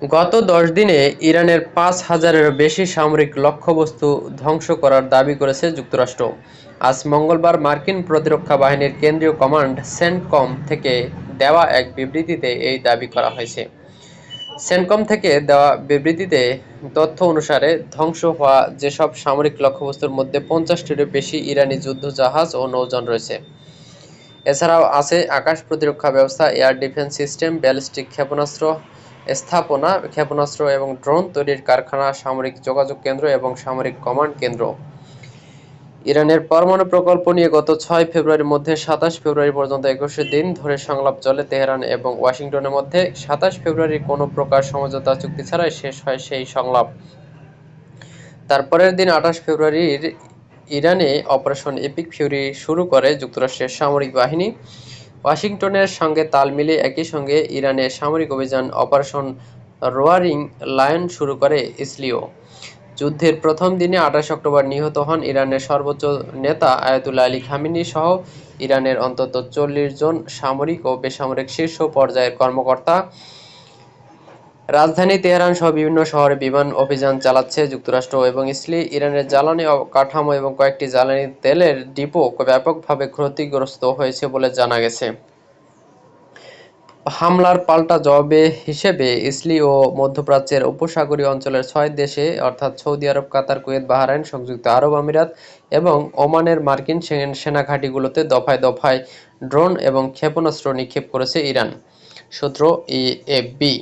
গত 10 দিনে ইরানের 5,000-এরও বেশি সামরিক লক্ষ্যবস্তু ধ্বংস করার দাবি করেছে যুক্তরাষ্ট্র। আজ মঙ্গলবার মার্কিন প্রতিরক্ষা বাহিনীর কেন্দ্রীয় কমান্ড সেন্টকম থেকে দেওয়া এক বিবৃতিতে এই দাবি করা হয়েছে। সেন্টকম থেকে দেওয়া বিবৃতিতে তথ্য অনুসারে ধ্বংস হওয়া যেসব সামরিক লক্ষ্যবস্তুর মধ্যে 50টিরও বেশি ইরানি যুদ্ধজাহাজ ও নৌযান রয়েছে। এছাড়াও আছে আকাশ প্রতিরক্ষা ব্যবস্থা, এয়ার ডিফেন্স সিস্টেম, ব্যালিস্টিক ক্ষেপণাস্ত্র স্থাপনা, ক্ষেপণাস্ত্র এবং ড্রোন তৈরির কারখানা, সামরিক যোগাযোগ কেন্দ্র এবং সামরিক কমান্ড কেন্দ্র। ইরানের পরমাণু প্রকল্প নিয়ে গত 6 ফেব্রুয়ারির মধ্যে 27 ফেব্রুয়ারি পর্যন্ত 21 দিন ধরে সংলাপ চলে তেহরান এবং ওয়াশিংটনের মধ্যে। 27 ফেব্রুয়ারি কোনো প্রকার সমঝোতা চুক্তি ছাড়াই শেষ হয় সেই সংলাপ। তার পরের দিন 28 ফেব্রুয়ারির ইরানে অপারেশন এপিক ফিউরি শুরু করে যুক্তরাষ্ট্রের সামরিক বাহিনী। ওয়াশিংটনের সঙ্গে তাল মিলিয়ে একই সঙ্গে ইরানে সামরিক অভিযান অপারেশন রোয়ারিং লায়ন শুরু করে ইসরায়েলও। যুদ্ধের প্রথম দিনে 28 অক্টোবর নিহত হন ইরানের সর্বোচ্চ নেতা আয়াতুল্লাহ আলী খামেনি সহ ইরানের অন্তত 40 জন সামরিক ও বেসামরিক শীর্ষ পর্যায়ের কর্মকর্তা। রাজধানী তেহরান সহ বিভিন্ন শহরে বিমান অভিযান চালাচ্ছে যুক্তরাষ্ট্র এবং ইসরায়েল। ইরানের জ্বালানি কাঠামো এবং কয়েকটি জ্বালানি তেলের ডিপো ব্যাপকভাবে ক্ষতিগ্রস্ত হয়েছে বলে জানা গেছে। হামলার পাল্টা জবাব হিসেবে ইসরায়েল ও মধ্যপ্রাচ্যের উপসাগরীয় অঞ্চলের 6 দেশে অর্থাৎ সৌদি আরব, কাতার, কুয়েত, বাহরাইন, সংযুক্ত আরব আমিরাত এবং ওমানের মার্কিন সেনা ঘাঁটিগুলোতে দফায় দফায় ড্রোন এবং ক্ষেপণাস্ত্র নিক্ষেপ করেছে ইরান। সূত্র এএফপি।